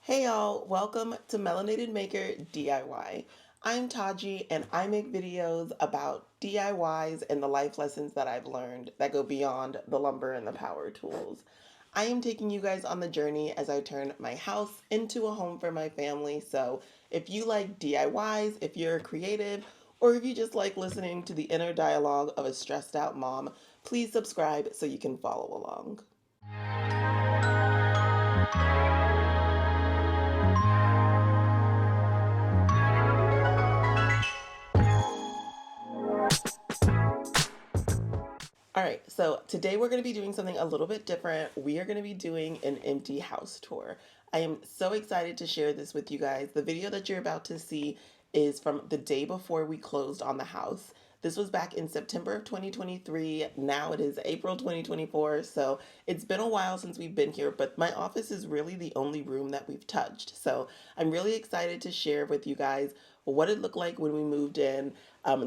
Hey y'all, welcome to Melanated Maker DIY. I'm Taji and I make videos about DIYs and the life lessons that I've learned that go beyond the lumber and the power tools. I am taking you guys on the journey as I turn my house into a home for my family. So if you like DIYs, if you're creative, or if you just like listening to the inner dialogue of a stressed out mom, please subscribe so you can follow along. All right, so today we're going to be doing something a little bit different. We are going to be doing an empty house tour. I am so excited to share this with you guys. The video that you're about to see is from the day before we closed on the house. This was back in September of 2023. Now it is April 2024. So it's been a while since we've been here, but my office is really the only room that we've touched. So I'm really excited to share with you guys what it looked like when we moved in.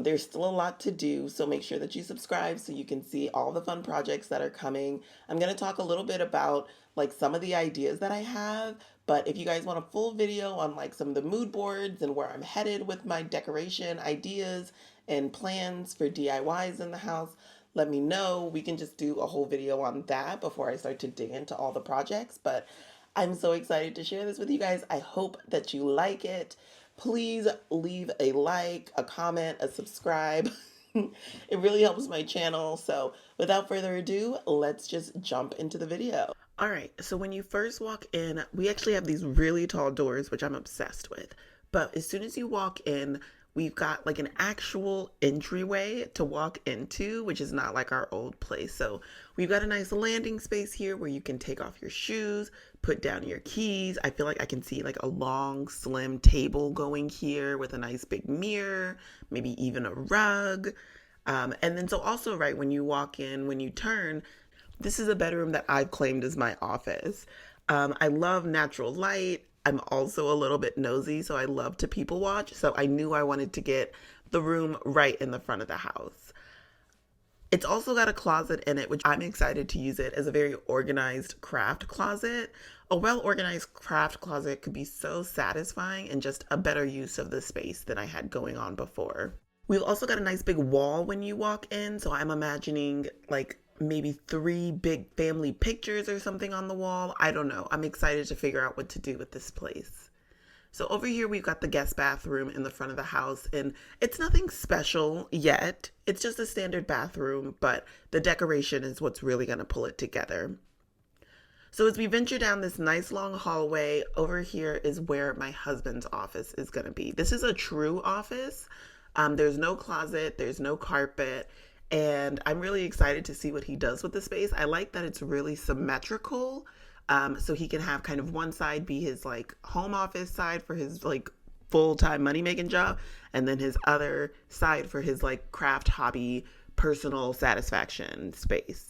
There's still a lot to do, so make sure that you subscribe so you can see all the fun projects that are coming. I'm going to talk a little bit about like some of the ideas that I have, but if you guys want a full video on like some of the mood boards and where I'm headed with my decoration ideas and plans for DIYs in the house, let me know. We can just do a whole video on that before I start to dig into all the projects, but I'm so excited to share this with you guys. I hope that you like it. Please leave a like, a comment, a subscribe. It really helps my channel. So without further ado, let's just jump into the video. All right, so when you first walk in, we actually have these really tall doors, which I'm obsessed with. But as soon as you walk in, we've got like an actual entryway to walk into, which is not like our old place. So we've got a nice landing space here where you can take off your shoes, put down your keys. I feel like I can see like a long, slim table going here with a nice big mirror, maybe even a rug. And then so also, right, when you walk in, when you turn, this is a bedroom that I've claimed as my office. I love natural light. I'm also a little bit nosy, so I love to people watch. So I knew I wanted to get the room right in the front of the house. It's also got a closet in it, which I'm excited to use it as a very organized craft closet. A well-organized craft closet could be so satisfying and just a better use of the space than I had going on before. We've also got a nice big wall when you walk in, so I'm imagining like maybe 3 big family pictures or something on the wall. I don't know. I'm excited to figure out what to do with this place. So over here, we've got the guest bathroom in the front of the house, and it's nothing special yet. It's just a standard bathroom, but the decoration is what's really going to pull it together. So as we venture down this nice long hallway, over here is where my husband's office is going to be. This is a true office. There's no closet, there's no carpet, and I'm really excited to see what he does with the space. I like that it's really symmetrical. So he can have kind of one side be his like home office side for his like full-time money-making job, and then his other side for his like craft hobby, personal satisfaction space.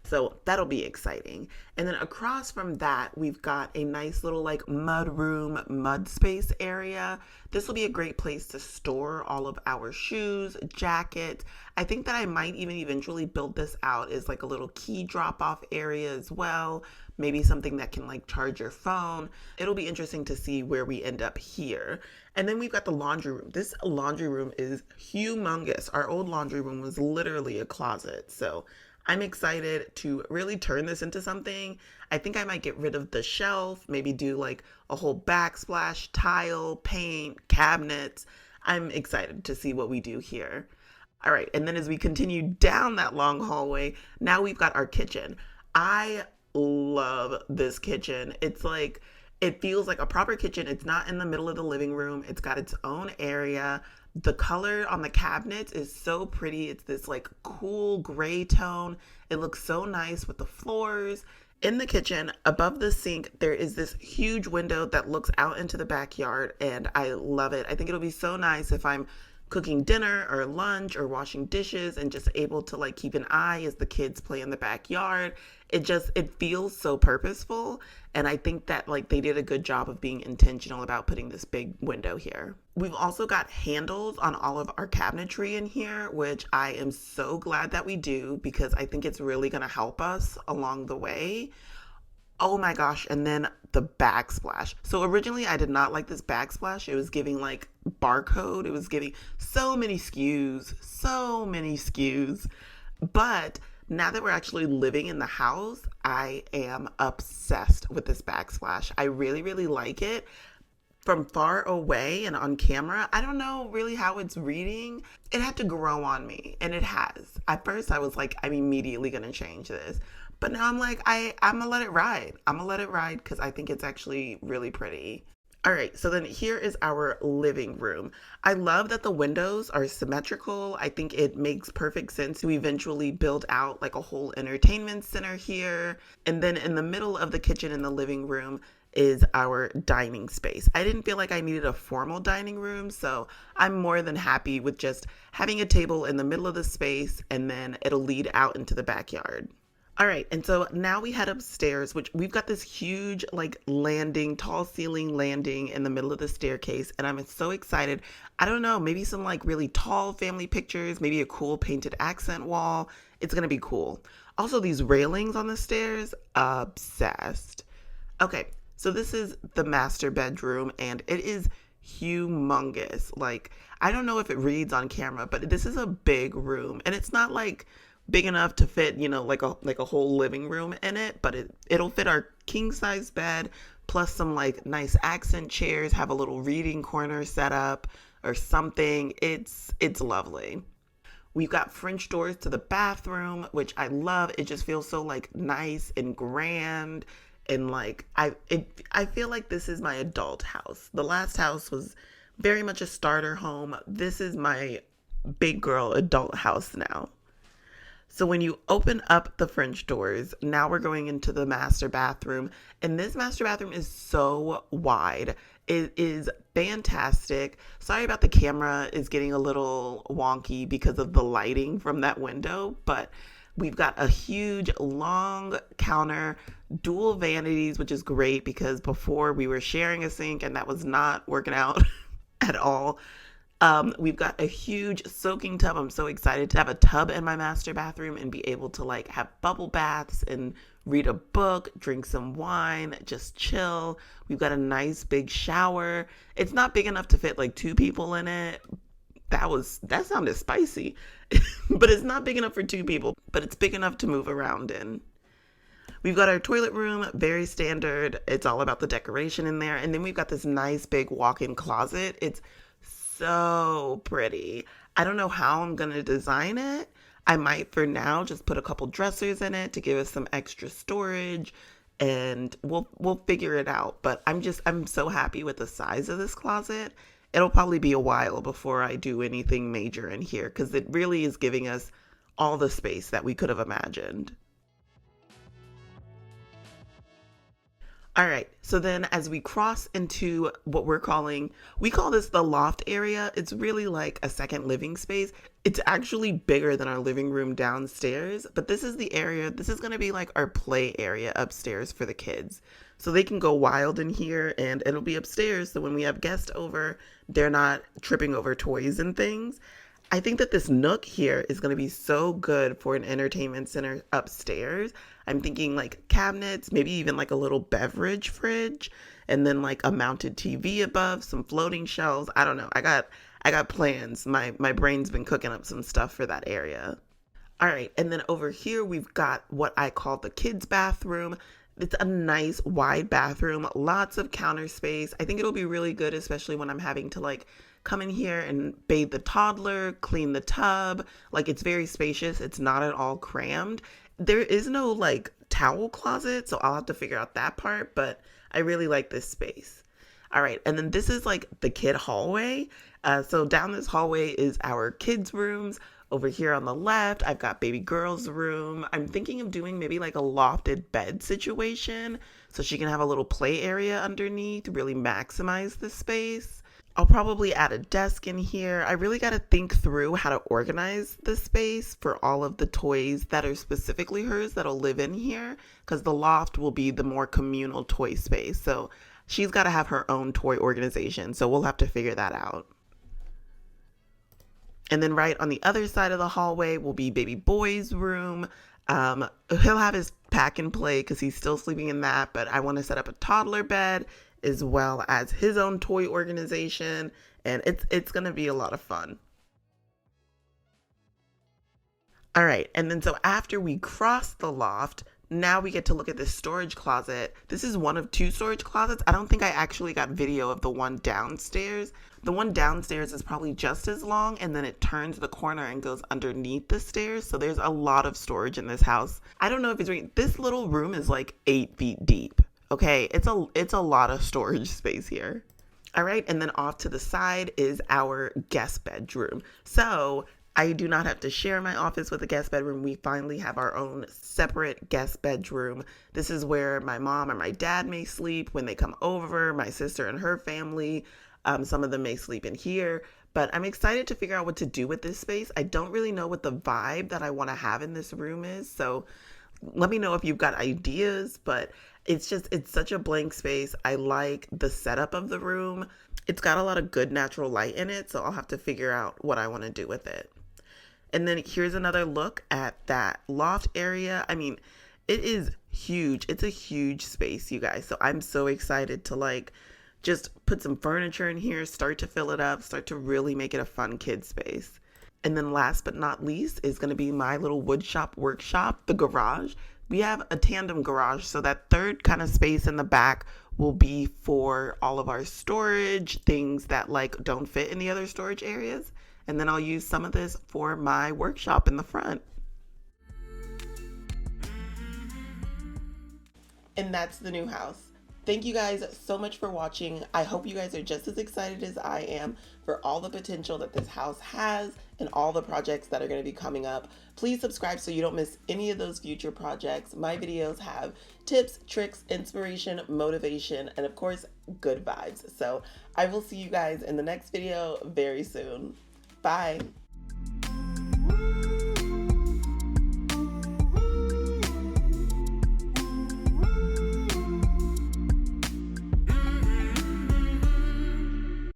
So that'll be exciting. And then across from that, we've got a nice little like mudroom, mud space area. This will be a great place to store all of our shoes, jackets. I think that I might even eventually build this out as like a little key drop off area as well. Maybe something that can like charge your phone. It'll be interesting to see where we end up here. And then we've got the laundry room. This laundry room is humongous. Our old laundry room was literally a closet. So I'm excited to really turn this into something. I think I might get rid of the shelf, maybe do like a whole backsplash, tile, paint, cabinets. I'm excited to see what we do here. All right, and then as we continue down that long hallway, now we've got our kitchen. I love this kitchen. It's like, it feels like a proper kitchen. It's not in the middle of the living room. It's got its own area. The color on the cabinets is so pretty. It's this like cool gray tone. It looks so nice with the floors. In the kitchen, above the sink, there is this huge window that looks out into the backyard, and I love it. I think it'll be so nice if I'm cooking dinner or lunch or washing dishes and just able to like keep an eye as the kids play in the backyard. It feels so purposeful, and I think that like they did a good job of being intentional about putting this big window here. We've also got handles on all of our cabinetry in here, which I am so glad that we do because I think it's really going to help us along the way. Oh my gosh. And then the backsplash. So originally I did not like this backsplash. It was giving like barcode. It was giving so many SKUs, so many SKUs. But now that we're actually living in the house, I am obsessed with this backsplash. I really, really like it. From far away and on camera, I don't know really how it's reading. It had to grow on me, and it has. At first, I was like, I'm immediately going to change this. But now I'm like, I'm going to let it ride. I'm going to let it ride because I think it's actually really pretty. All right, so then here is our living room. I love that the windows are symmetrical. I think it makes perfect sense to eventually build out like a whole entertainment center here. And then in the middle of the kitchen in the living room is our dining space. I didn't feel like I needed a formal dining room, so I'm more than happy with just having a table in the middle of the space and then it'll lead out into the backyard. All right, and so now we head upstairs, which we've got this huge like landing, tall ceiling landing in the middle of the staircase, and I'm so excited. I don't know, maybe some like really tall family pictures, maybe a cool painted accent wall. It's gonna be cool. Also, these railings on the stairs, obsessed. Okay, so this is the master bedroom, and it is humongous. Like, I don't know if it reads on camera, but this is a big room, and it's not like big enough to fit, like a whole living room in it, but it'll fit our king size bed plus some like nice accent chairs, have a little reading corner set up or something. It's lovely. We've got French doors to the bathroom, which I love. It just feels so like nice and grand. And like I feel like this is my adult house. The last house was very much a starter home. This is my big girl adult house now. So when you open up the French doors, now we're going into the master bathroom. And this master bathroom is so wide. It is fantastic. Sorry about the camera is getting a little wonky because of the lighting from that window, but we've got a huge long counter, dual vanities, which is great because before we were sharing a sink and that was not working out at all. We've got a huge soaking tub. I'm so excited to have a tub in my master bathroom and be able to like have bubble baths and read a book, drink some wine, just chill. We've got a nice big shower. It's not big enough to fit like two people in it. That sounded spicy, but it's not big enough for two people, but it's big enough to move around in. We've got our toilet room, very standard. It's all about the decoration in there. And then we've got this nice big walk-in closet. It's so pretty. I don't know how I'm going to design it. I might for now just put a couple dressers in it to give us some extra storage and we'll figure it out. But I'm so happy with the size of this closet. It'll probably be a while before I do anything major in here because it really is giving us all the space that we could have imagined. All right, so then as we cross into what we call this the loft area. It's really like a second living space. It's actually bigger than our living room downstairs, but this is the area, this is gonna be like our play area upstairs for the kids. So they can go wild in here and it'll be upstairs. So when we have guests over, they're not tripping over toys and things. I think that this nook here is going to be so good for an entertainment center upstairs. I'm thinking like cabinets, maybe even like a little beverage fridge, and then like a mounted TV above, some floating shelves. I don't know. I got plans. My brain's been cooking up some stuff for that area. All right, and then over here we've got what I call the kids' bathroom. It's a nice wide bathroom, lots of counter space. I think it'll be really good, especially when I'm having to like come in here and bathe the toddler, clean the tub. Like it's very spacious. It's not at all crammed. There is no like towel closet, so I'll have to figure out that part, but I really like this space. All right, and then this is like the kid hallway. So down this hallway is our kids' rooms. Over here on the left, I've got baby girl's room. I'm thinking of doing maybe like a lofted bed situation so she can have a little play area underneath to really maximize the space. I'll probably add a desk in here. I really got to think through how to organize the space for all of the toys that are specifically hers that'll live in here because the loft will be the more communal toy space. So she's got to have her own toy organization. So we'll have to figure that out. And then right on the other side of the hallway will be baby boy's room. He'll have his pack and play because he's still sleeping in that, but I want to set up a toddler bed as well as his own toy organization, and it's gonna be a lot of fun. All right, and then so after we cross the loft, now we get to look at this storage closet. This is one of two storage closets. I don't think I actually got video of the one downstairs. The one downstairs is probably just as long, and then it turns the corner and goes underneath the stairs. So there's a lot of storage in this house. I don't know if it's right. This little room is like 8 feet deep. Okay, it's a lot of storage space here. All right, and then off to the side is our guest bedroom. So I do not have to share my office with a guest bedroom. We finally have our own separate guest bedroom. This is where my mom and my dad may sleep when they come over, my sister and her family. Some of them may sleep in here, but I'm excited to figure out what to do with this space. I don't really know what the vibe that I want to have in this room is, so let me know if you've got ideas, but it's such a blank space. I like the setup of the room. It's got a lot of good natural light in it, so I'll have to figure out what I want to do with it. And then here's another look at that loft area. I mean, it is huge. It's a huge space, you guys. So I'm so excited to like just put some furniture in here, start to fill it up, start to really make it a fun kid space. And then last but not least is going to be my little woodshop workshop, the garage. We have a tandem garage, so that third kind of space in the back will be for all of our storage, things that like don't fit in the other storage areas. And then I'll use some of this for my workshop in the front. And that's the new house. Thank you guys so much for watching. I hope you guys are just as excited as I am for all the potential that this house has and all the projects that are going to be coming up. Please subscribe so you don't miss any of those future projects. My videos have tips, tricks, inspiration, motivation, and of course, good vibes. So I will see you guys in the next video very soon. Bye.